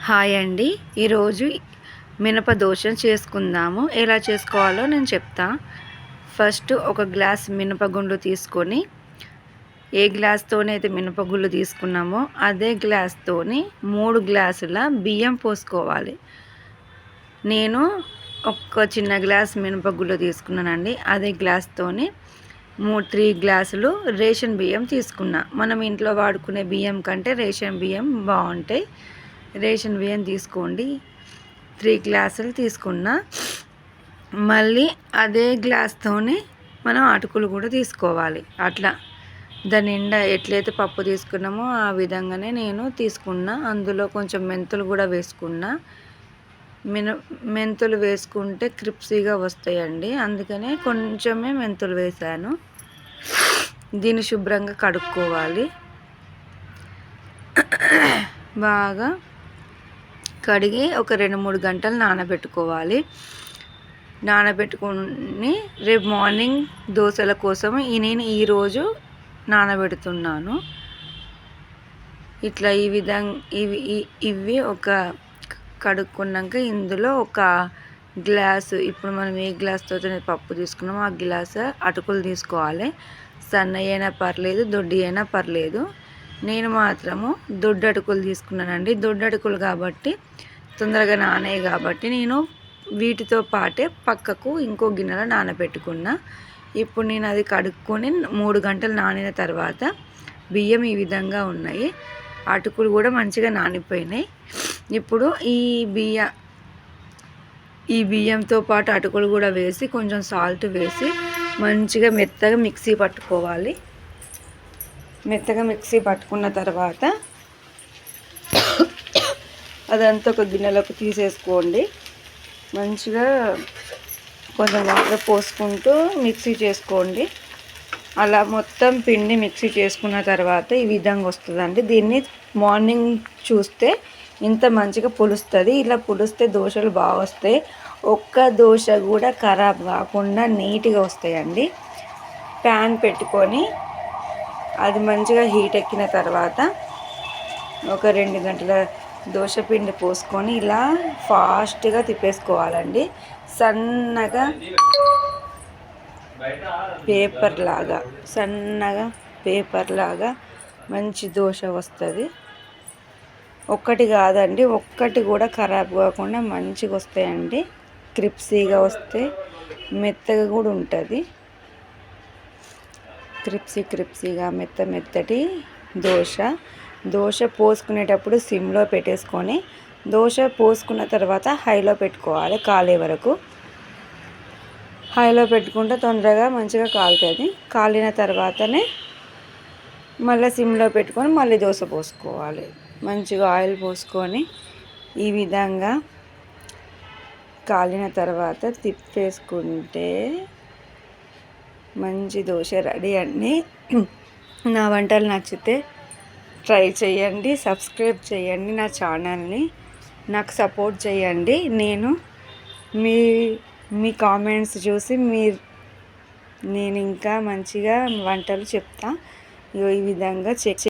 Hi అండి. ఈరోజు మినప దోశ చేసుకుందాము. ఎలా చేసుకోవాలో నేను చెప్తా. ఫస్ట్ ఒక గ్లాస్ మినపగుండ్లు తీసుకొని, ఏ గ్లాస్తోనైతే మినపగుళ్ళు తీసుకున్నామో అదే గ్లాస్తోని 3 గ్లాసుల బియ్యం పోసుకోవాలి. నేను ఒక చిన్న గ్లాస్ మినపగుళ్ళు తీసుకున్నానండి. అదే గ్లాస్తోని 3 గ్లాసులు రేషన్ బియ్యం తీసుకున్నా. మనం ఇంట్లో వాడుకునే బియ్యం కంటే రేషన్ బియ్యం బాగుంటాయి. రేషన్ బియ్యం తీసుకోండి. 3 గ్లాసులు తీసుకున్నా. మళ్ళీ అదే గ్లాస్తోనే మనం అటుకులు కూడా తీసుకోవాలి. అట్లా దాని నిండా ఎట్లయితే పప్పు తీసుకున్నామో ఆ విధంగానే నేను తీసుకున్నా. అందులో కొంచెం మెంతులు కూడా వేసుకున్నా. మెంతులు వేసుకుంటే క్రిప్సీగా వస్తాయండి. అందుకనే కొంచెమే మెంతులు వేసాను. దీన్ని శుభ్రంగా కడుక్కోవాలి. బాగా కడిగి ఒక 2-3 గంటలు నానబెట్టుకోవాలి. నానబెట్టుకుని రేపు మార్నింగ్ దోశల కోసం నేను ఈరోజు నానబెడుతున్నాను. ఇట్లా ఈ విధంగా ఇవి ఒక కడుక్కున్నాక ఇందులో ఒక గ్లాసు, ఇప్పుడు మనం ఏ గ్లాస్తో పప్పు తీసుకున్నామో ఆ గ్లాసు అటుకులు తీసుకోవాలి. సన్నవి అయినా పర్లేదు, దొడ్డి అయినా పర్లేదు. నేను మాత్రము దొడ్డు అటుకులు తీసుకున్నానండి. దొడ్డు అటుకులు కాబట్టి తొందరగా నానాయి కాబట్టి నేను వీటితో పాటే పక్కకు ఇంకో గిన్నెలో నానబెట్టుకున్నా. ఇప్పుడు నేను అది కడుక్కొని 3 గంటలు నానిన తర్వాత బియ్యం ఈ విధంగా ఉన్నాయి. అటుకులు కూడా మంచిగా నానిపోయినాయి. ఇప్పుడు ఈ బియ్యంతో పాటు అటుకులు కూడా వేసి కొంచెం సాల్ట్ వేసి మంచిగా మెత్తగా మిక్సీ పట్టుకోవాలి. మెత్తగా మిక్సీ పట్టుకున్న తర్వాత అదంతా ఒక గిన్నెలోకి తీసేసుకోండి. మంచిగా కొంచెం వాటర్ పోసుకుంటూ మిక్సీ చేసుకోండి. అలా మొత్తం పిండి మిక్సీ చేసుకున్న తర్వాత ఈ విధంగా వస్తుందండి. దీన్ని మార్నింగ్ చూస్తే ఇంత మంచిగా పులుస్తుంది. ఇలా పులిస్తే దోశలు బాగా వస్తాయి. ఒక్క దోశ కూడా ఖరాబ్ కాకుండా నీట్గా వస్తాయండి. ప్యాన్ పెట్టుకొని అది మంచిగా హీట్ ఎక్కిన తర్వాత ఒక 2 గంటల దోశ పిండి పోసుకొని ఇలా ఫాస్ట్గా తిప్పేసుకోవాలండి. సన్నగా పేపర్ లాగా మంచి దోశ వస్తుంది. ఒక్కటి కాదండి, ఒక్కటి కూడా ఖరాబ్ కాకుండా మంచిగా వస్తాయండి. క్రిప్సీగా వస్తే మెత్తగా కూడా ఉంటుంది. క్రిప్సీగా మెత్తటి దోశ పోసుకునేటప్పుడు సిమ్లో పెట్టేసుకొని దోశ పోసుకున్న తర్వాత హైలో పెట్టుకోవాలి. కాలే వరకు హైలో పెట్టుకుంటే తొందరగా మంచిగా కాలుతుంది. కాలిన తర్వాతనే మళ్ళీ సిమ్లో పెట్టుకొని మళ్ళీ దోశ పోసుకోవాలి. మంచిగా ఆయిల్ పోసుకొని ఈ విధంగా కాలిన తర్వాత తిప్పేసుకుంటే మంచి దోశ రెడీ అండి. నా వంటలు నచ్చితే ట్రై చేయండి, సబ్స్క్రైబ్ చేయండి నా ఛానల్ని, నాకు సపోర్ట్ చేయండి. నేను మీ కామెంట్స్ చూసి నేను ఇంకా మంచిగా వంటలు చెప్తా. ఈ విధంగా చెక్